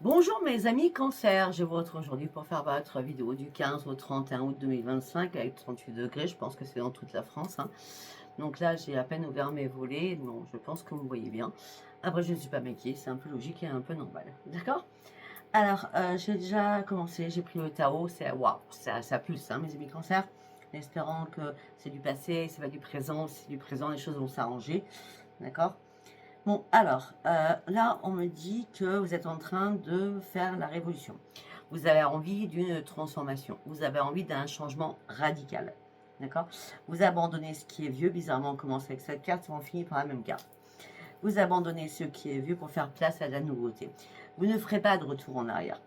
Bonjour mes amis Cancer, je vous retrouve aujourd'hui pour faire votre vidéo du 15 au 31 août 2025 avec 38 degrés, je pense que c'est dans toute la France. Donc là j'ai à peine ouvert mes volets, bon, je pense que vous voyez bien. Après je ne suis pas maquillée, c'est un peu logique et un peu normal, d'accord? Alors j'ai déjà commencé, j'ai pris le tarot, c'est waouh, ça pulse mes amis Cancer, en espérant que c'est du passé, c'est pas du présent, c'est du présent, les choses vont s'arranger, d'accord? Bon, alors, là, on me dit que vous êtes en train de faire la révolution. Vous avez envie d'une transformation. Vous avez envie d'un changement radical. D'accord? Vous abandonnez ce qui est vieux. Bizarrement, on commence avec cette carte et on finit par la même carte. Vous abandonnez ce qui est vieux pour faire place à la nouveauté. Vous ne ferez pas de retour en arrière.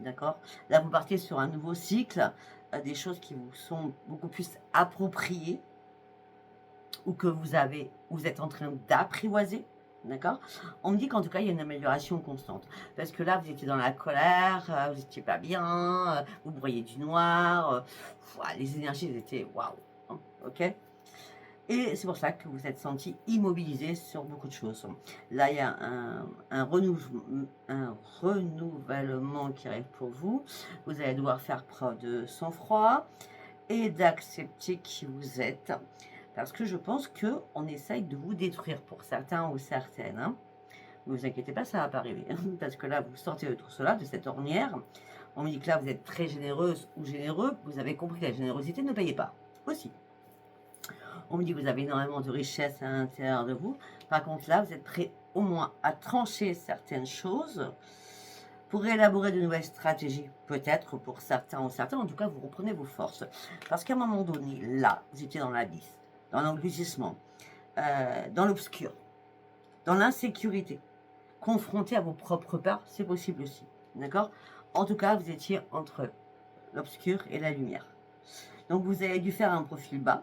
D'accord? Là, vous partez sur un nouveau cycle, des choses qui vous sont beaucoup plus appropriées ou que vous êtes en train d'apprivoiser. D'accord? On me dit qu'en tout cas, il y a une amélioration constante. Parce que là, vous étiez dans la colère, vous n'étiez pas bien, vous broyez du noir, les énergies elles étaient waouh. Ok? Et c'est pour ça que vous êtes senti immobilisé sur beaucoup de choses. Là, il y a un renouvellement qui arrive pour vous. Vous allez devoir faire preuve de sang-froid et d'accepter qui vous êtes. Parce que je pense qu'on essaye de vous détruire pour certains ou certaines. Ne vous inquiétez pas, ça va pas arriver. Parce que là, vous sortez de tout cela, de cette ornière. On me dit que là, vous êtes très généreuse ou généreux. Vous avez compris que la générosité ne payait pas. Aussi. On me dit que vous avez énormément de richesse à l'intérieur de vous. Par contre, là, vous êtes prêt au moins à trancher certaines choses pour élaborer de nouvelles stratégies. Peut-être pour certains ou certains. En tout cas, vous reprenez vos forces. Parce qu'à un moment donné, là, vous étiez dans l'abysse, dans l'engloutissement, dans l'obscur, dans l'insécurité, confronté à vos propres peurs, c'est possible aussi. D'accord? En tout cas, vous étiez entre l'obscur et la lumière. Donc, vous avez dû faire un profil bas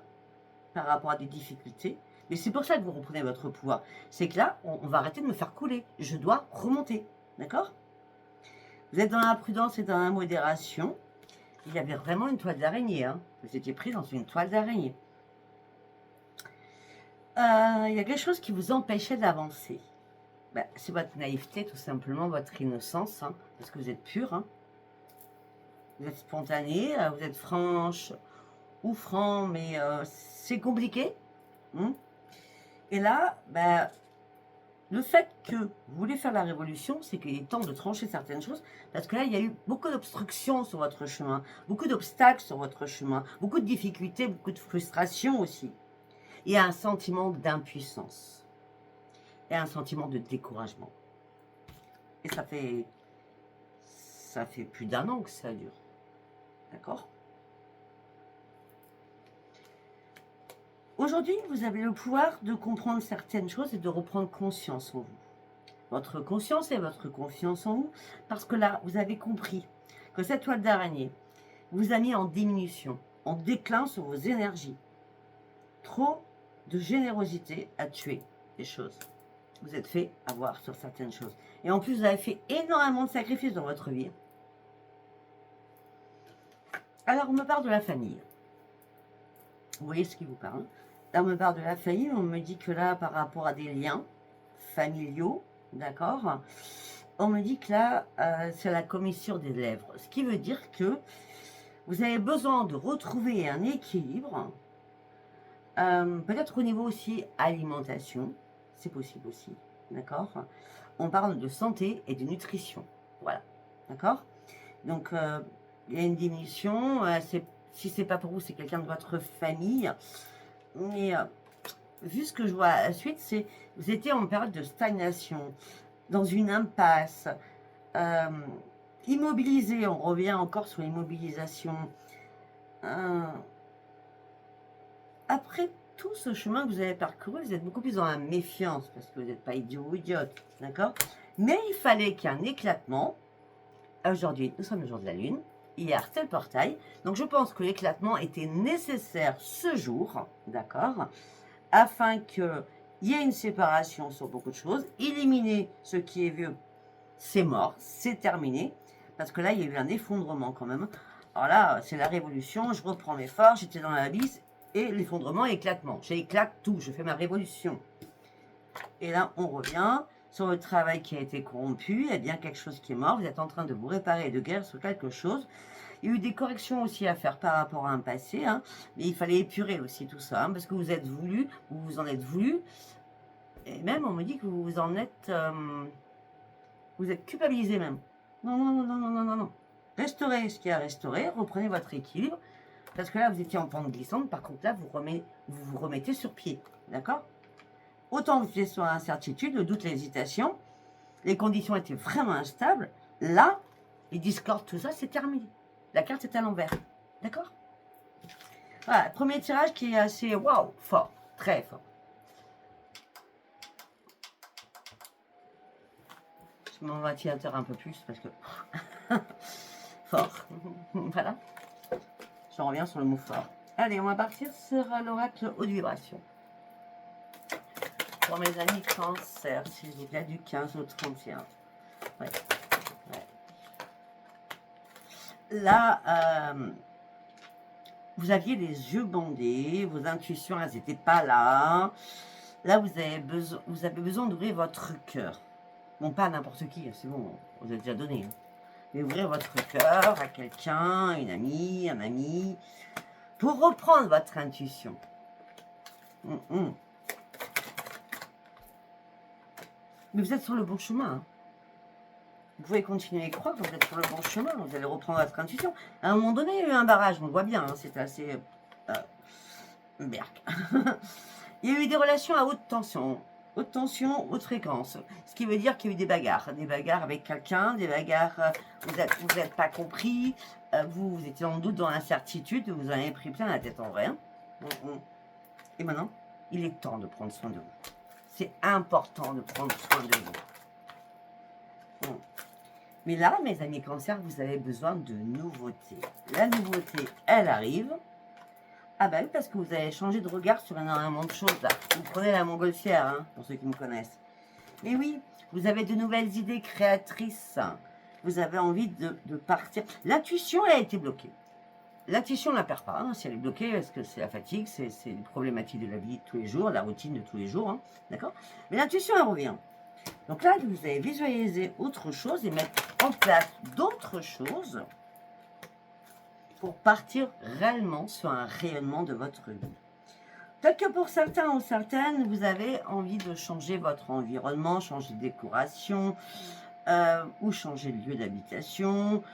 par rapport à des difficultés. Mais c'est pour ça que vous reprenez votre pouvoir. C'est que là, on va arrêter de me faire couler. Je dois remonter. D'accord? Vous êtes dans la prudence et dans la modération. Il y avait vraiment une toile d'araignée. Vous étiez pris dans une toile d'araignée. Il y a quelque chose qui vous empêchait d'avancer. C'est votre naïveté, tout simplement, votre innocence, parce que vous êtes pur. Vous êtes spontané, vous êtes franche ou franc, mais c'est compliqué. Et là, le fait que vous voulez faire la révolution, c'est qu'il est temps de trancher certaines choses, parce que là, il y a eu beaucoup d'obstructions sur votre chemin, beaucoup d'obstacles sur votre chemin, beaucoup de difficultés, beaucoup de frustration aussi. Et un sentiment d'impuissance. Et un sentiment de découragement. Et ça fait plus d'un an que ça dure. D'accord? Aujourd'hui, vous avez le pouvoir de comprendre certaines choses et de reprendre conscience en vous. Votre conscience et votre confiance en vous, parce que là, vous avez compris que cette toile d'araignée vous a mis en diminution, en déclin sur vos énergies. Trop de générosité a tué les choses. Vous êtes fait avoir sur certaines choses. Et en plus, vous avez fait énormément de sacrifices dans votre vie. Alors, on me parle de la famille. Vous voyez ce qui vous parle. Là, on me parle de la famille. On me dit que là, par rapport à des liens familiaux, d'accord, on me dit que là, c'est la commissure des lèvres. Ce qui veut dire que vous avez besoin de retrouver un équilibre. Peut-être au niveau aussi alimentation. C'est possible aussi. D'accord? On parle de santé et de nutrition. Voilà. D'accord? Donc, il y a une diminution. Si c'est pas pour vous, c'est quelqu'un de votre famille. Mais vu ce que je vois à la suite, c'est vous étiez en période de stagnation, dans une impasse, immobilisé. On revient encore sur l'immobilisation. Après tout ce chemin que vous avez parcouru, vous êtes beaucoup plus dans la méfiance, parce que vous n'êtes pas idiot ou idiote, d'accord? Mais il fallait qu'il y ait un éclatement. Aujourd'hui, nous sommes le jour de la Lune. Hier, c'était le portail. Donc, je pense que l'éclatement était nécessaire ce jour, d'accord? Afin qu'il y ait une séparation sur beaucoup de choses. Éliminer ce qui est vieux, c'est mort, c'est terminé. Parce que là, il y a eu un effondrement quand même. Alors là, c'est la révolution, je reprends mes forces, j'étais dans l'abysse. Et l'effondrement et éclatement. J'éclate tout, je fais ma révolution. Et là, on revient sur le travail qui a été corrompu, il y a bien quelque chose qui est mort, vous êtes en train de vous réparer de guerre sur quelque chose. Il y a eu des corrections aussi à faire par rapport à un passé, hein, mais il fallait épurer aussi tout ça, hein, parce que vous êtes voulu, vous vous en êtes voulu, et même on me dit que vous êtes culpabilisé même. Non, non, non, non, non, non, non, non. Restaurez ce qu'il y a à restaurer, reprenez votre équilibre, parce que là vous étiez en pente glissante, par contre là vous vous remettez sur pied, d'accord? Autant vous étiez sur l'incertitude, le doute, l'hésitation, les conditions étaient vraiment instables, là, les discordes, tout ça, c'est terminé. La carte est à l'envers, d'accord? Voilà, premier tirage qui est assez, waouh, fort, très fort. Je m'en ventilateur un peu plus parce que... fort. Voilà. Je reviens sur le mot fort. Allez, on va partir sur l'oracle haute vibration. Pour mes amis cancer, s'il vous plaît, du 15 au 31. Ouais. Ouais. Là, vous aviez les yeux bandés, vos intuitions, elles n'étaient pas là. Là, vous avez besoin d'ouvrir votre cœur. Bon, pas à n'importe qui, c'est bon, vous avez déjà donné. Hein. Mais ouvrir votre cœur à quelqu'un, une amie, un ami, pour reprendre votre intuition. Mais vous êtes sur le bon chemin. Hein. Vous pouvez continuer à y croire que vous êtes sur le bon chemin. Vous allez reprendre votre intuition. À un moment donné, il y a eu un barrage, on le voit bien. Hein, c'est assez... berk. Il y a eu des relations à haute tension. Haute tension, haute fréquence. Ce qui veut dire qu'il y a eu des bagarres. Des bagarres avec quelqu'un, des bagarres... vous n'êtes pas compris. Vous étiez en doute, dans l'incertitude. Vous en avez pris plein la tête en vrai. Hein. Et maintenant, il est temps de prendre soin de vous. C'est important de prendre soin de vous. Mais là, mes amis cancer, vous avez besoin de nouveautés. La nouveauté, elle arrive. Ah bah oui, parce que vous avez changé de regard sur énormément de choses. Là. Vous prenez la montgolfière, hein, pour ceux qui me connaissent. Mais oui, vous avez de nouvelles idées créatrices. Vous avez envie de partir. L'intuition, elle a été bloquée. L'intuition ne la perd pas. Hein, si elle est bloquée, parce que c'est la fatigue, c'est une problématique de la vie de tous les jours, la routine de tous les jours. Hein, d'accord? Mais l'intuition, elle revient. Donc là, vous allez visualiser autre chose et mettre en place d'autres choses pour partir réellement sur un rayonnement de votre vie. Peut-être que pour certains ou certaines, vous avez envie de changer votre environnement, changer de décoration ou changer de lieu d'habitation.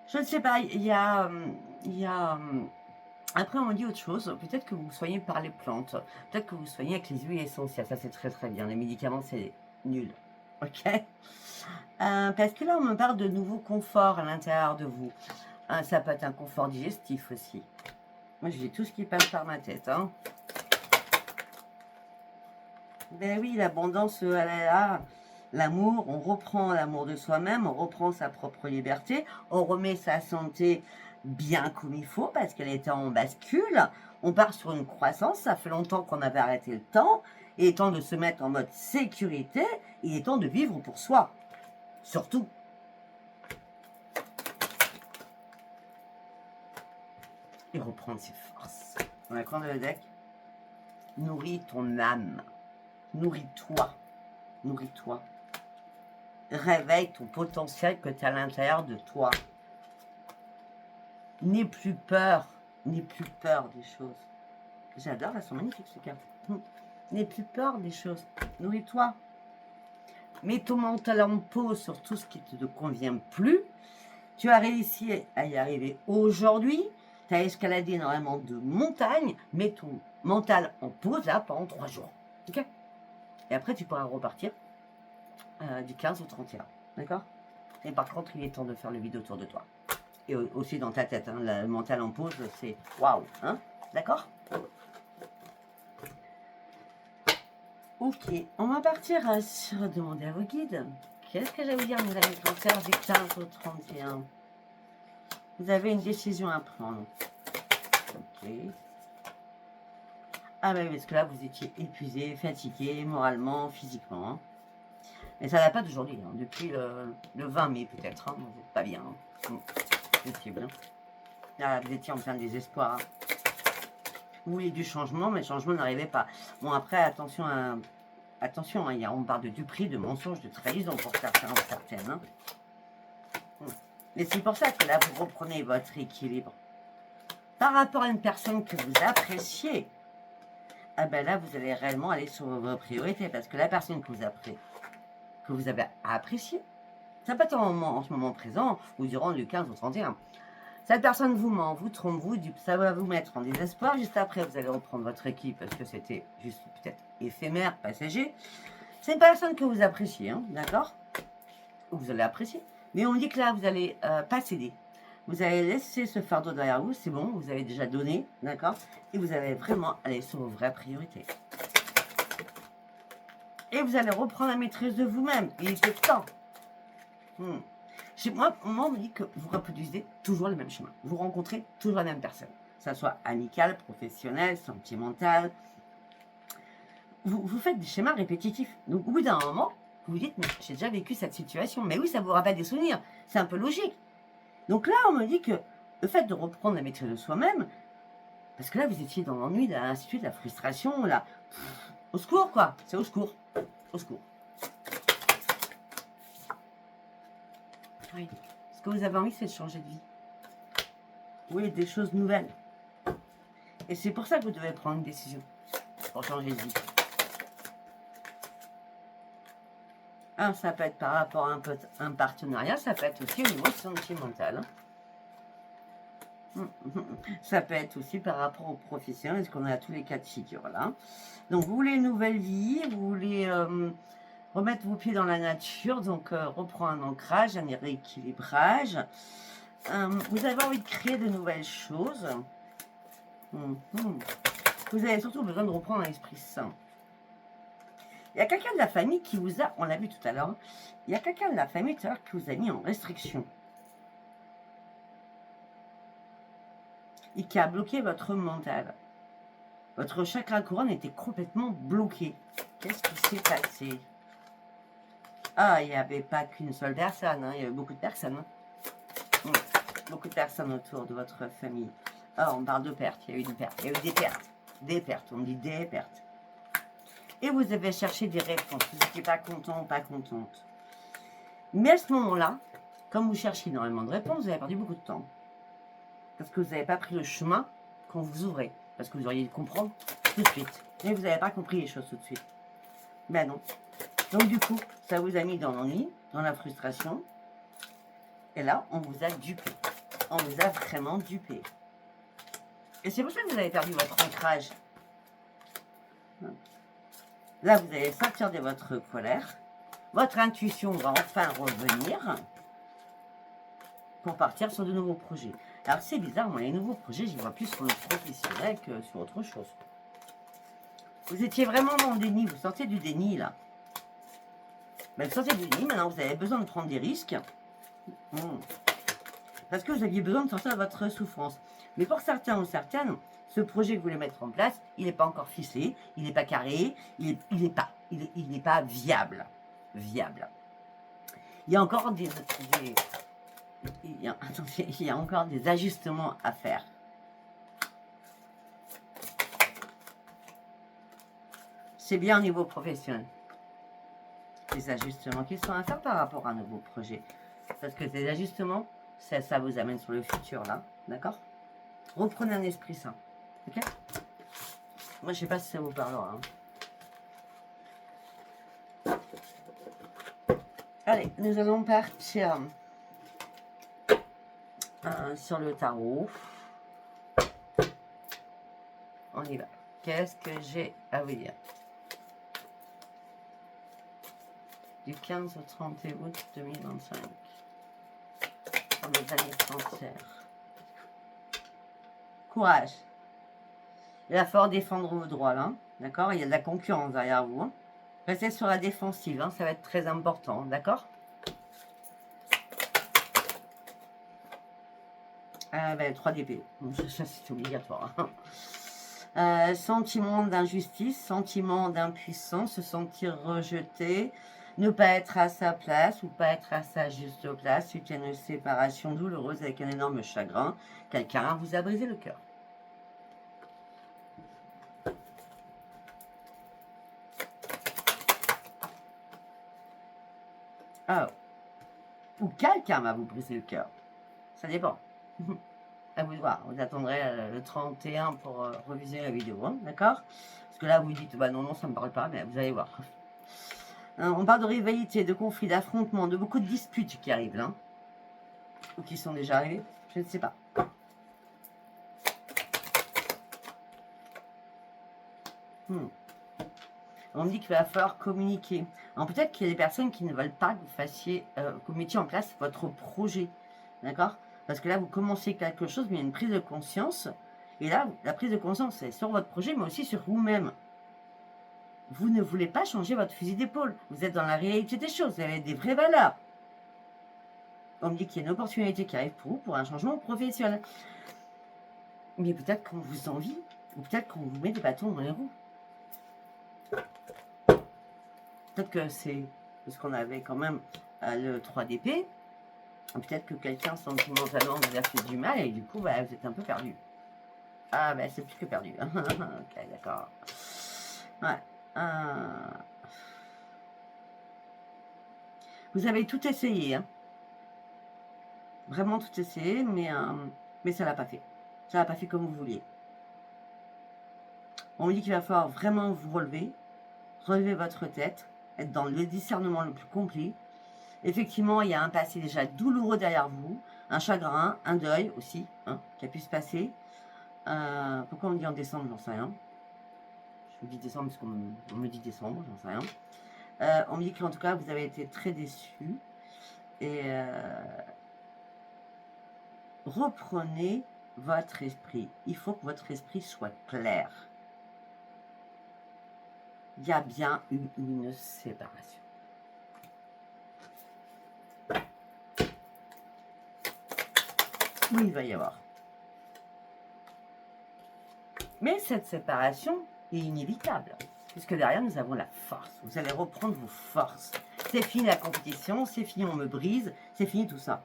Je ne sais pas, après, on me dit autre chose. Peut-être que vous soignez par les plantes. Peut-être que vous soignez avec les huiles essentielles. Ça, c'est très très bien. Les médicaments, c'est nul. Ok, parce que là, on me parle de nouveau confort à l'intérieur de vous. Ça peut être un confort digestif aussi. Moi, j'ai tout ce qui passe par ma tête. Hein. Ben oui, l'abondance, elle est là. L'amour, on reprend l'amour de soi-même, on reprend sa propre liberté, on remet sa santé bien comme il faut parce qu'elle était en bascule. On part sur une croissance, ça fait longtemps qu'on avait arrêté le temps. Il est temps de se mettre en mode sécurité, il est temps de vivre pour soi. Surtout. Et reprendre ses forces. On a quoi dans le deck? Nourris ton âme. Nourris-toi. Nourris-toi. Réveille ton potentiel que tu as à l'intérieur de toi. N'aie plus peur. N'aie plus peur des choses. J'adore, elles sont magnifiques ces cartes. N'aie plus peur des choses. Nourris-toi. Mets ton mental en pause sur tout ce qui ne te convient plus. Tu as réussi à y arriver aujourd'hui. Tu as escaladé énormément de montagnes. Mets ton mental en pause là pendant 3 jours. Ok? Et après, tu pourras repartir du 15 au 31. D'accord? Et par contre, il est temps de faire le vide autour de toi. Et aussi dans ta tête. Hein, le mental en pause, c'est waouh. Hein? D'accord? Ok, on va partir sur demander à vos guides. Qu'est-ce que j'allais vous dire, mes amis cancer, du 15 au 31? Vous avez une décision à prendre. Ok. Ah bah oui, parce que là, vous étiez épuisé, fatigué, moralement, physiquement. Hein. Mais ça n'a pas d'aujourd'hui. Hein. Depuis le 20 mai, peut-être. Hein. Vous n'êtes pas bien. Hein. Possible. Hein. Là, vous étiez en plein désespoir. Hein. Vous vouliez du changement, mais le changement n'arrivait pas. Bon, après, attention à Attention, hein, on parle de duperie, de mensonge, de trahison pour certains ou certaines. Hein. Mais c'est pour ça que là, vous reprenez votre équilibre. Par rapport à une personne que vous appréciez, ah ben là, vous allez réellement aller sur vos priorités. Parce que la personne que vous avez appréciée, ça peut être en ce moment présent ou durant le 15 au 31. Cette personne vous ment, vous trompe, vous dupe, ça va vous mettre en désespoir. Juste après, vous allez reprendre votre équipe parce que c'était juste peut-être éphémère, passager. C'est une personne que vous appréciez, hein, d'accord? Vous allez apprécier. Mais on dit que là, vous n'allez pas céder. Vous allez laisser ce fardeau derrière vous, c'est bon, vous avez déjà donné, d'accord? Et vous allez vraiment aller sur vos vraies priorités. Et vous allez reprendre la maîtrise de vous-même. Il était temps. Moi, on me dit que vous reproduisez toujours le même chemin. Vous rencontrez toujours la même personne. Que ça soit amical, professionnel, sentimental. Vous faites des schémas répétitifs. Donc, au bout d'un moment, vous vous dites, mais j'ai déjà vécu cette situation. Mais oui, ça vous rappelle des souvenirs. C'est un peu logique. Donc là, on me dit que le fait de reprendre la maîtrise de soi-même, parce que là, vous étiez dans l'ennui, l'institut, la frustration, là. Au secours, quoi. C'est au secours. Au secours. Oui. Ce que vous avez envie, c'est de changer de vie. Oui, des choses nouvelles. Et c'est pour ça que vous devez prendre une décision pour changer de vie. Ça peut être par rapport à un partenariat, ça peut être aussi au niveau sentimental. Ça peut être aussi par rapport aux professionnels, parce qu'on a tous les cas de figure là. Donc vous voulez une nouvelle vie, vous voulez remettre vos pieds dans la nature, donc reprendre un ancrage, un rééquilibrage. Vous avez envie de créer de nouvelles choses. Vous avez surtout besoin de reprendre un esprit sain. Il y a quelqu'un de la famille qui vous a, on l'a vu tout à l'heure, il y a quelqu'un de la famille tout à l'heure qui vous a mis en restriction. Et qui a bloqué votre mental. Votre chakra couronne était complètement bloqué. Qu'est-ce qui s'est passé? Ah, il n'y avait pas qu'une seule personne, hein, il y avait beaucoup de personnes. Hein. Beaucoup de personnes autour de votre famille. Ah, on parle de pertes, il y a eu des pertes. Il y a eu des pertes. Des pertes, on dit des pertes. Et vous avez cherché des réponses. Vous n'étiez pas content, pas contente. Mais à ce moment-là, comme vous cherchez énormément de réponses, vous avez perdu beaucoup de temps. Parce que vous n'avez pas pris le chemin quand vous ouvrez. Parce que vous auriez dû comprendre tout de suite. Mais vous n'avez pas compris les choses tout de suite. Ben non. Donc du coup, ça vous a mis dans l'ennui, dans la frustration. Et là, on vous a dupé. On vous a vraiment dupé. Et c'est pour ça que vous avez perdu votre ancrage. Là, vous allez sortir de votre colère. Votre intuition va enfin revenir pour partir sur de nouveaux projets. Alors, c'est bizarre, moi, les nouveaux projets, j'y vois plus sur le professionnel que sur autre chose. Vous étiez vraiment dans le déni, vous sortez du déni, là. Ben, vous sortez du déni, maintenant, vous avez besoin de prendre des risques. Parce que vous aviez besoin de sortir de votre souffrance. Mais pour certains ou certaines, ce projet que vous voulez mettre en place, il n'est pas encore ficelé, il n'est pas carré, il n'est pas viable. Viable. Il y a encore il y a encore des ajustements à faire. C'est bien au niveau professionnel. Des ajustements qui sont à faire par rapport à un nouveau projet. Parce que ces ajustements, ça vous amène sur le futur, là. D'accord? Reprenez un esprit sain. Ok? Moi, je sais pas si ça vous parlera. Hein. Allez, nous allons partir sur le tarot. On y va. Qu'est-ce que j'ai à vous dire? Du 15 au 31 août 2025. Pour les années Cancer. Courage. Il va falloir défendre vos droits, là. D'accord? Il y a de la concurrence derrière vous. Hein. Restez sur la défensive, hein, ça va être très important. D'accord? Ben, 3 d'épée. Ça, c'est obligatoire. Hein. Sentiment d'injustice, sentiment d'impuissance, se sentir rejeté, ne pas être à sa place ou pas être à sa juste place suite à une séparation douloureuse avec un énorme chagrin. Quelqu'un vous a brisé le cœur. quelqu'un va vous briser le cœur. Ça dépend. À vous de voir. Vous attendrez le 31 pour revisionner la vidéo, hein, d'accord? Parce que là, vous dites, bah non, non, ça me parle pas, mais vous allez voir. On parle de rivalité, de conflits, d'affrontements, de beaucoup de disputes qui arrivent, là. Ou qui sont déjà arrivées, je ne sais pas. On me dit qu'il va falloir communiquer. Alors peut-être qu'il y a des personnes qui ne veulent pas que vous fassiez, que vous mettiez en place votre projet, d'accord? Parce que là, vous commencez quelque chose, mais il y a une prise de conscience. Et là, la prise de conscience, c'est sur votre projet, mais aussi sur vous-même. Vous ne voulez pas changer votre fusil d'épaule. Vous êtes dans la réalité des choses. Vous avez des vraies valeurs. On me dit qu'il y a une opportunité qui arrive pour vous, pour un changement professionnel. Mais peut-être qu'on vous envie, ou peut-être qu'on vous met des bâtons dans les roues. Peut-être que c'est parce qu'on avait quand même le 3 d'épée. Peut-être que quelqu'un sentimentalement vous a fait du mal et du coup, bah, vous êtes un peu perdu. Ah, ben, c'est plus que perdu. Ok, d'accord. Ouais. Vous avez tout essayé, hein. Vraiment tout essayé, mais ça l'a pas fait. Ça l'a pas fait comme vous vouliez. On me dit qu'il va falloir vraiment vous relever votre tête, être dans le discernement le plus complet. Effectivement, il y a un passé déjà douloureux derrière vous, un chagrin, un deuil aussi, hein, qui a pu se passer. Pourquoi on me dit en décembre, j'en sais rien. Je vous dis décembre parce qu'on me dit décembre, j'en sais rien. On me dit qu'en tout cas, vous avez été très déçus. Et reprenez votre esprit. Il faut que votre esprit soit clair. Il y a bien eu une séparation. Oui, il va y avoir. Mais cette séparation est inévitable, puisque derrière, nous avons la force. Vous allez reprendre vos forces. C'est fini la compétition, c'est fini, on me brise, c'est fini tout ça.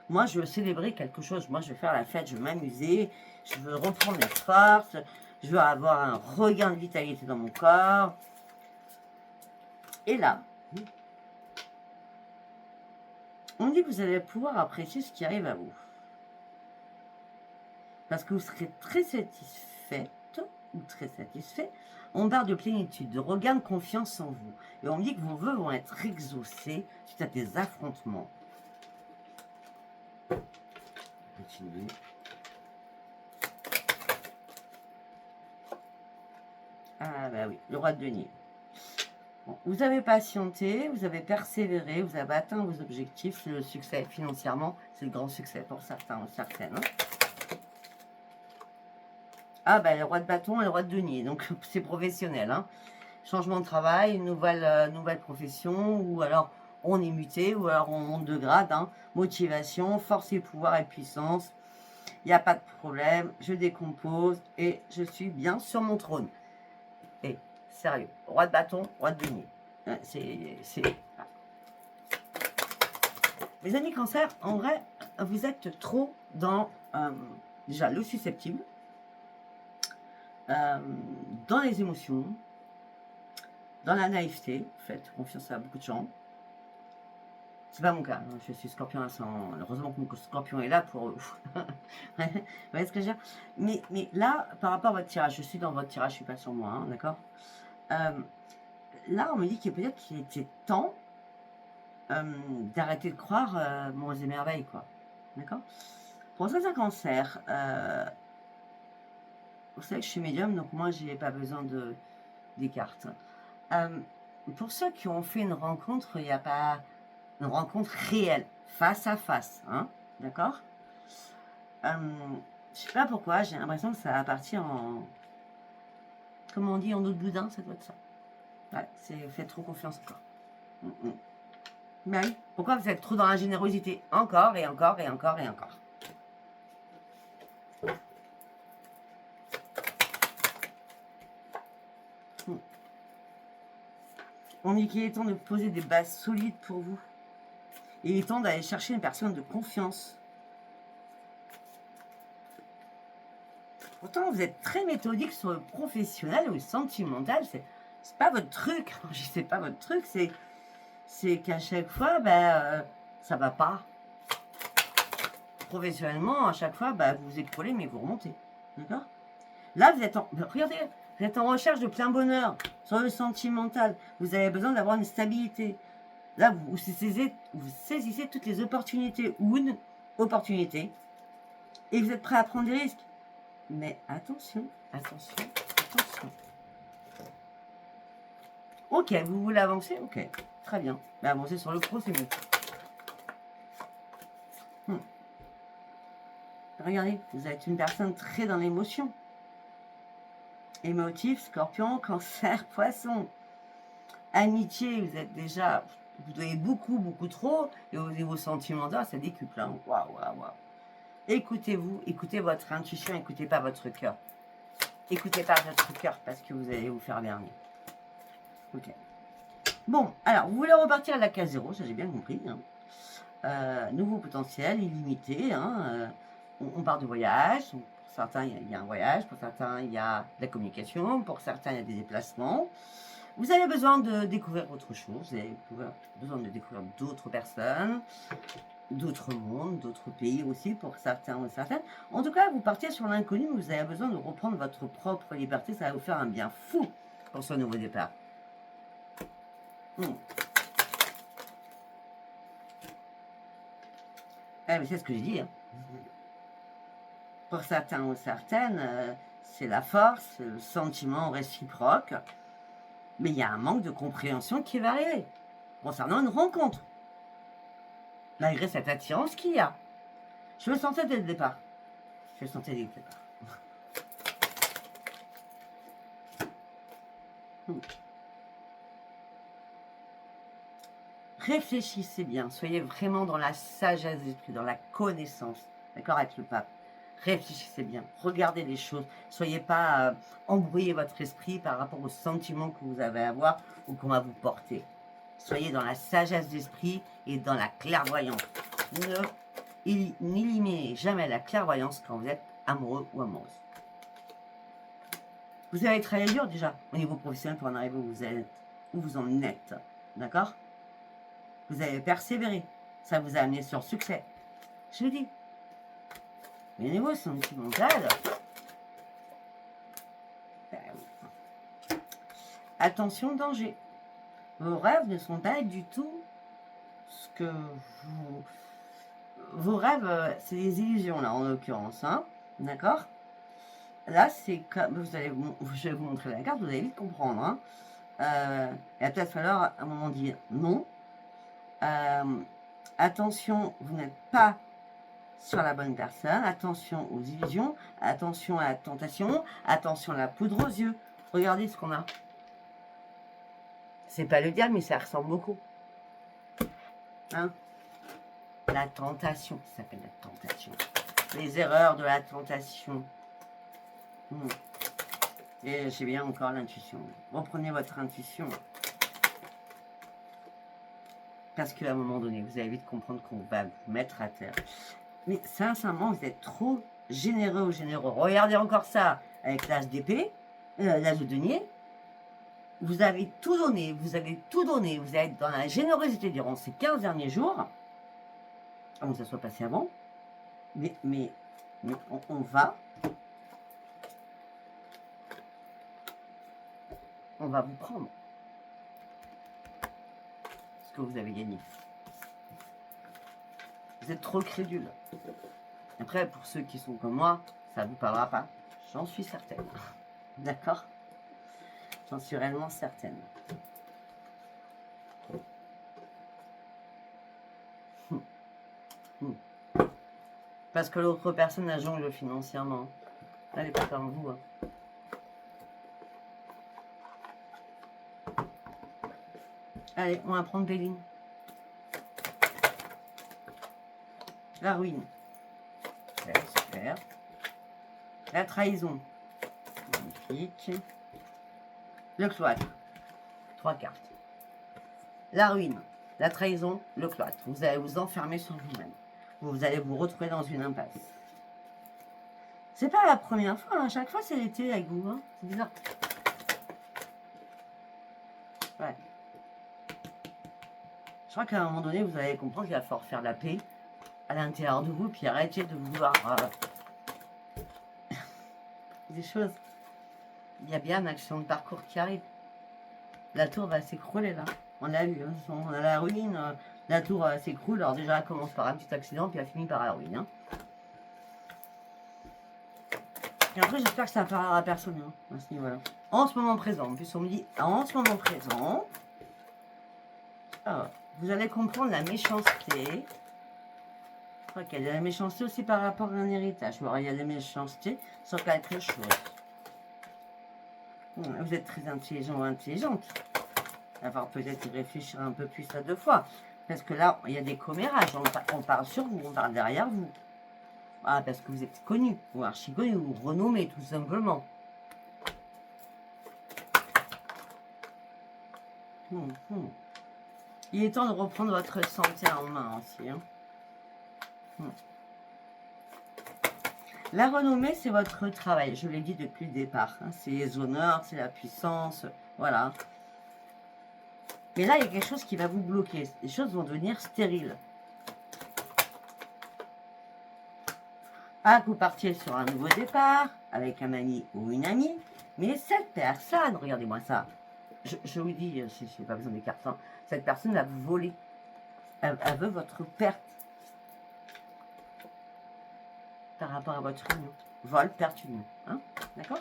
Moi, je veux célébrer quelque chose. Moi, je veux faire la fête, je veux m'amuser, je veux reprendre mes forces, je veux avoir un regain de vitalité dans mon corps. Et là, on dit que vous allez pouvoir apprécier ce qui arrive à vous. Parce que vous serez très satisfaite ou très satisfait. On parle de plénitude, de regain de confiance en vous. Et on me dit que vos vœux vont être exaucés suite à des affrontements. Continuez. Ah bah oui, le roi de denier. Bon, vous avez patienté, vous avez persévéré, vous avez atteint vos objectifs. Le succès financièrement, c'est le grand succès pour certains ou certaines. Hein. Ah ben, le roi de bâton et le roi de denier, donc c'est professionnel. Hein. Changement de travail, une nouvelle profession, ou alors on est muté, ou alors on monte de grade. Hein. Motivation, force et pouvoir et puissance. Il n'y a pas de problème, je décompose et je suis bien sur mon trône. Et sérieux, roi de bâton, roi de denier. C'est... Les amis cancer, en vrai, vous êtes trop dans déjà le susceptible, dans les émotions, dans la naïveté. Faites confiance à beaucoup de gens. C'est pas mon cas, je suis scorpion ascendant. Heureusement que mon scorpion est là pour... Vous voyez ce que je veux dire? Mais là, par rapport à votre tirage, je suis dans votre tirage, je suis pas sur moi, hein, d'accord? Là, on me dit qu'il peut-être qu'il était temps d'arrêter de croire monts et merveilles, quoi. D'accord? Pour certains cancers, vous savez que je suis médium, donc moi, j'ai pas besoin des cartes. Pour ceux qui ont fait une rencontre, il n'y a pas une rencontre réelle, face à face, hein, d'accord? Je sais pas pourquoi, j'ai l'impression que ça va partir en... Comment on dit, en eau de boudin, ça doit être ça. Ouais, faites trop confiance encore. Mais oui, pourquoi vous êtes trop dans la générosité? Encore et encore et encore et encore. On dit qu'il est temps de poser des bases solides pour vous. Il est temps d'aller chercher une personne de confiance. Pourtant, vous êtes très méthodique sur le professionnel ou le sentimental. C'est pas votre truc. Je sais pas votre truc. C'est qu'à chaque fois, ça va pas. Professionnellement, à chaque fois, bah, vous vous écroulez, mais vous remontez. D'accord? Là, vous êtes en... Regardez, vous êtes en recherche de plein bonheur. Sur le sentimental, vous avez besoin d'avoir une stabilité. Là, vous saisissez toutes les opportunités ou une opportunité. Et vous êtes prêt à prendre des risques. Mais attention, attention, attention. Ok, vous voulez avancer? Ok, très bien. Mais avancer sur le pro, c'est mieux. Regardez, vous êtes une personne très dans l'émotion. Émotif, scorpion, cancer, poisson. Amitié, vous êtes déjà... Vous donnez beaucoup, beaucoup trop. Et au niveau sentimental, ça décuple. Hein. Waouh, waouh, waouh. Écoutez-vous, écoutez votre intuition, écoutez pas votre cœur. Écoutez pas votre cœur parce que vous allez vous faire berner. Ok. Bon, alors, vous voulez repartir à la case 0, ça j'ai bien compris. Hein. Nouveau potentiel, illimité. Hein. On part de voyage. Pour certains, il y a un voyage. Pour certains, il y a de la communication. Pour certains, il y a des déplacements. Vous avez besoin de découvrir autre chose. Vous avez besoin de découvrir d'autres personnes, d'autres mondes, d'autres pays aussi pour certains ou certaines. En tout cas, vous partez sur l'inconnu, vous avez besoin de reprendre votre propre liberté. Ça va vous faire un bien fou pour ce nouveau départ. Eh, mais c'est ce que j'ai dit. Hein. Pour certains ou certaines, c'est la force, le sentiment réciproque. Mais il y a un manque de compréhension qui va arriver concernant une rencontre. Malgré cette attirance qu'il y a. Je le sentais dès le départ. Je le sentais dès le départ. Réfléchissez bien. Soyez vraiment dans la sagesse d'esprit, dans la connaissance. D'accord, avec le pape. Réfléchissez bien. Regardez les choses. Soyez pas embrouillez votre esprit par rapport aux sentiments que vous avez à avoir ou qu'on va vous porter. Soyez dans la sagesse d'esprit et dans la clairvoyance. N'éliminez jamais la clairvoyance quand vous êtes amoureux ou amoureuse. Vous avez travaillé dur déjà au niveau professionnel pour en arriver où vous en êtes. D'accord? Vous avez persévéré. Ça vous a amené sur le succès. Je le dis. Mais au niveau sentimental, ben oui. Attention, danger. Vos rêves ne sont pas du tout ce que vous... Vos rêves, c'est des illusions, là, en l'occurrence. Hein, d'accord? Là, c'est comme... je vais vous montrer la carte, vous allez vite comprendre. Hein. Il va peut-être falloir, à un moment, dire non. Attention, vous n'êtes pas sur la bonne personne. Attention aux illusions. Attention à la tentation. Attention à la poudre aux yeux. Regardez ce qu'on a. C'est pas le diable, mais ça ressemble beaucoup. Hein? La tentation, ça s'appelle la tentation. Les erreurs de la tentation. Et j'ai bien encore l'intuition. Reprenez votre intuition. Parce qu'à un moment donné, vous allez vite comprendre qu'on va vous mettre à terre. Mais sincèrement, vous êtes trop généreux ou généreux. Regardez encore ça avec l'âge d'épée, l'âge de denier. Vous avez tout donné, vous avez tout donné. Vous êtes dans la générosité durant ces 15 derniers jours. Avant que ça soit passé avant. Mais on va vous prendre ce que vous avez gagné. Vous êtes trop crédule. Après, pour ceux qui sont comme moi, ça ne vous parlera pas. J'en suis certaine. D'accord? J'en suis réellement certaine. Parce que l'autre personne a jongle financièrement. Elle n'est pas comme vous. Hein. Allez, on va prendre Béline. La ruine. Super, super. La trahison. Magnifique. Le cloître. 3 cartes. La ruine. La trahison. Le cloître. Vous allez vous enfermer sur vous-même. Vous allez vous retrouver dans une impasse. C'est pas la première fois. Hein. Chaque fois, c'est l'été avec vous. Hein. C'est bizarre. Ouais. crois qu'à un moment donné, vous allez comprendre qu'il va falloir faire la paix à l'intérieur de vous, puis arrêtez de vouloir des choses. Il y a bien une action de parcours qui arrive. La tour va s'écrouler là. On l'a vu, hein. On a la ruine. La tour s'écroule. Alors déjà, elle commence par un petit accident, puis elle finit par la ruine. Hein. Et après, j'espère que ça ne parlera à personne hein, à ce niveau-là. En ce moment présent. En plus, on me dit en ce moment présent. Alors, vous allez comprendre la méchanceté. Je crois qu'il y a de la méchanceté aussi par rapport à un héritage. Alors, il y a de la méchanceté sur quelque chose. Vous êtes très intelligent ou intelligente. Il va falloir peut-être réfléchir un peu plus à deux fois. Parce que là, il y a des commérages. On parle sur vous, on parle derrière vous. Ah, parce que vous êtes connu, ou archi connu, ou renommé, tout simplement. Il est temps de reprendre votre santé en main aussi. Hein. La renommée, c'est votre travail. Je l'ai dit depuis le départ. Hein. C'est les honneurs, c'est la puissance. Voilà. Mais là, il y a quelque chose qui va vous bloquer. Les choses vont devenir stériles. Ah, vous partiez sur un nouveau départ avec un ami ou une amie. Mais cette personne, regardez-moi ça. Je vous dis, je n'ai pas besoin des cartes. Hein. Cette personne va vous voler. Elle veut votre perte. Par rapport à votre union. Vol, perte, union. Hein? D'accord?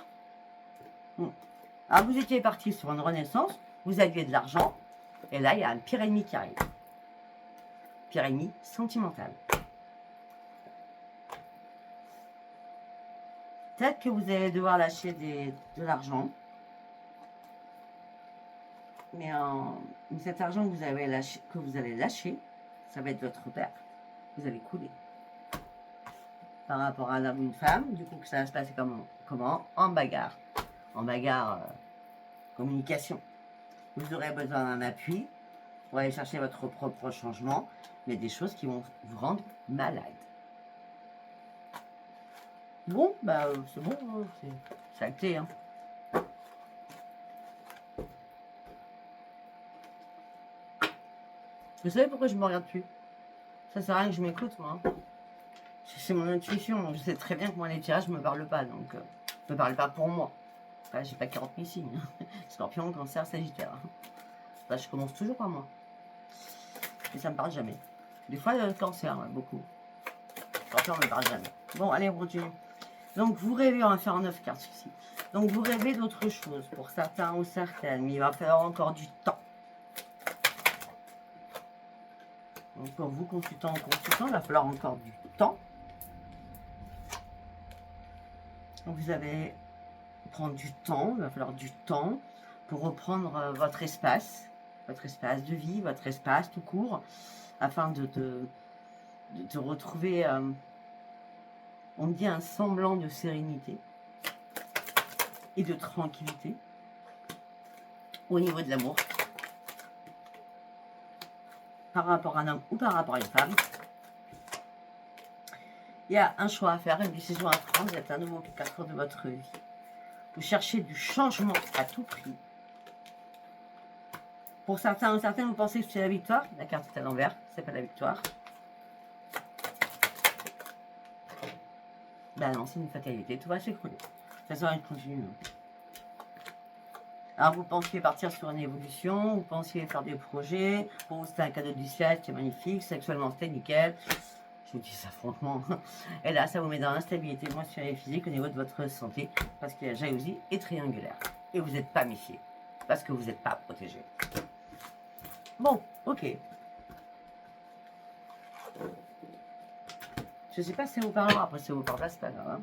Alors, vous étiez parti sur une renaissance. Vous aviez de l'argent. Et là, il y a un pire ennemi qui arrive. Pire ennemi sentimental. Peut-être que vous allez devoir lâcher de l'argent. Mais cet argent que vous allez lâcher, ça va être votre perte. Vous allez couler. Par rapport à un homme ou une femme, du coup, que ça va se passer comment? En bagarre. En bagarre, communication. Vous aurez besoin d'un appui pour aller chercher votre propre changement, mais des choses qui vont vous rendre malade. Bon, bah c'est bon, c'est acté. Hein. Vous savez pourquoi je me regarde plus? Ça sert à rien que je m'écoute, moi. C'est mon intuition, donc je sais très bien que moi les tirages ne me parlent pas, donc ne me parlent pas pour moi. Enfin, j'ai pas 40 000 signes. Scorpion, Cancer, Sagittaire. Enfin, je commence toujours par moi. Et ça me parle jamais. Des fois, le Cancer, beaucoup. Scorpion ne me parle jamais. Bon, allez, on continue. Donc, vous rêvez, on va faire 9 cartes ici. Donc, vous rêvez d'autre chose pour certains ou certaines, mais il va falloir encore du temps. Donc, pour vous, consultant ou consultant, il va falloir encore du temps. Donc, vous allez prendre du temps, il va falloir du temps pour reprendre votre espace de vie, votre espace tout court, afin de retrouver, on me dit, un semblant de sérénité et de tranquillité au niveau de l'amour, par rapport à un homme ou par rapport à une femme. Il y a un choix à faire, une décision à prendre, vous êtes un nouveau carrefour de votre vie. Vous cherchez du changement à tout prix. Pour certains ou certaines, vous pensez que c'est la victoire. La carte est à l'envers, c'est pas la victoire. Ben non, c'est une fatalité, tout va s'écrouler. De toute façon, elle continue. Alors, vous pensiez partir sur une évolution, vous pensiez faire des projets. Pour vous, c'était un cadeau du ciel qui est magnifique. Sexuellement, c'était nickel. Je vous dis ça franchement. Et là, ça vous met dans l'instabilité émotionnelle et physique au niveau de votre santé. Parce qu'il y a jalousie et triangulaire. Et vous n'êtes pas méfié. Parce que vous n'êtes pas protégé. Bon, ok. Je ne sais pas si ça vous parlera. Après, si ça vous parle pas, c'est pas grave. Hein.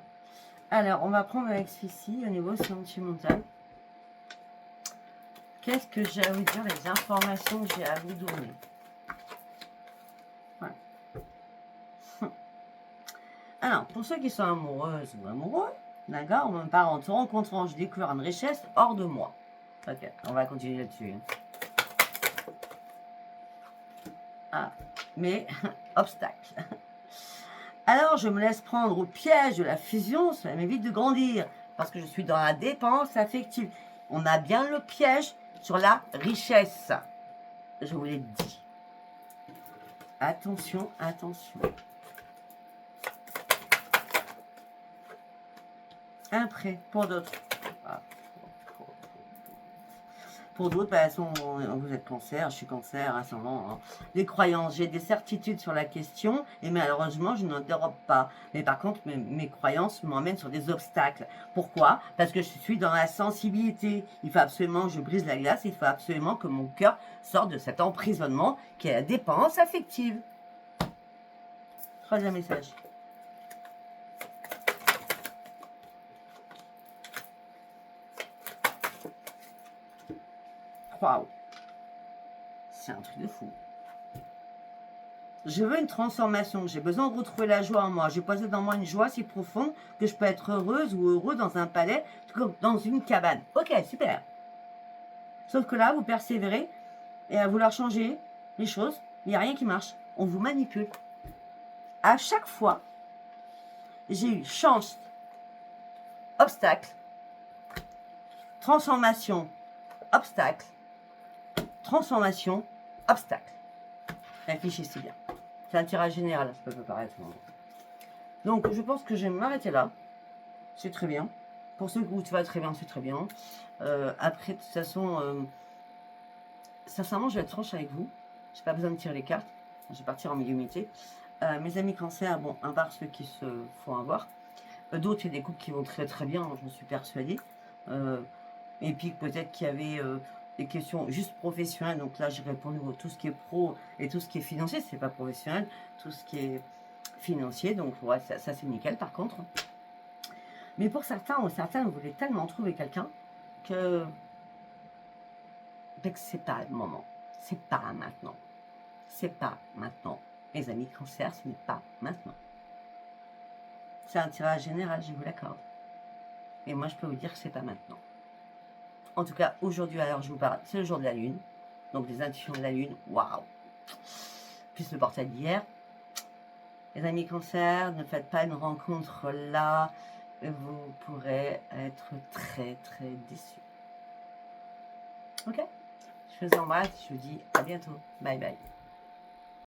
Alors, on va prendre avec celui-ci au niveau sentimental. Qu'est-ce que j'ai à vous dire, les informations que j'ai à vous donner? Voilà. Alors, pour ceux qui sont amoureuses ou amoureux, d'accord, on me parle en te rencontrant, je découvre une richesse hors de moi. Ok, on va continuer là-dessus. Ah, mais, obstacle. Alors, je me laisse prendre au piège de la fusion, cela m'évite de grandir, parce que je suis dans la dépense affective. On a bien le piège sur la richesse. Je vous l'ai dit. Attention, attention. Un prêt pour d'autres. Pour d'autres, bah, vous êtes cancer, je suis cancer, ascendant. Hein. Des croyances, j'ai des certitudes sur la question et malheureusement, je n'en dérobe pas. Mais par contre, mes croyances m'emmènent sur des obstacles. Pourquoi? Parce que je suis dans la sensibilité. Il faut absolument que je brise la glace, il faut absolument que mon cœur sorte de cet emprisonnement qui est la dépendance affective. Troisième message. Waouh, c'est un truc de fou. Je veux une transformation. J'ai besoin de retrouver la joie en moi. J'ai posé dans moi une joie si profonde que je peux être heureuse ou heureux dans un palais, comme dans une cabane. Ok, super. Sauf que là, vous persévérez et à vouloir changer les choses, il n'y a rien qui marche. On vous manipule. À chaque fois, j'ai eu chance, obstacle, transformation, obstacle, transformation, obstacle. Réfléchissez bien. C'est un tirage général, ça peut paraître. Donc, je pense que je vais m'arrêter là. C'est très bien. Pour ceux où tu vas très bien, c'est très bien. Après, de toute façon, sincèrement, je vais être franche avec vous. Je n'ai pas besoin de tirer les cartes. Je vais partir en médiumnité. Mes amis cancer, bon, à part ceux qui se font avoir. D'autres, il y a des couples qui vont très très bien, j'en suis persuadée. Et puis peut-être qu'il y avait des questions juste professionnelles. Donc là, j'ai répondu à tout ce qui est pro et tout ce qui est financier. C'est pas professionnel, tout ce qui est financier. Donc ouais, ça c'est nickel par contre. Mais pour certains ou certaines, vous voulez tellement trouver quelqu'un que c'est pas le moment. C'est pas maintenant. C'est pas maintenant. Mes amis cancer, ce n'est pas maintenant. C'est un tirage général, je vous l'accorde. Et moi, je peux vous dire que c'est pas maintenant. En tout cas, aujourd'hui, alors je vous parle, c'est le jour de la lune. Donc, les intuitions de la lune, waouh! Plus le portail d'hier. Les amis cancer, ne faites pas une rencontre là. Vous pourrez être très, très déçus. Ok? Je vous embrasse, je vous dis à bientôt. Bye bye.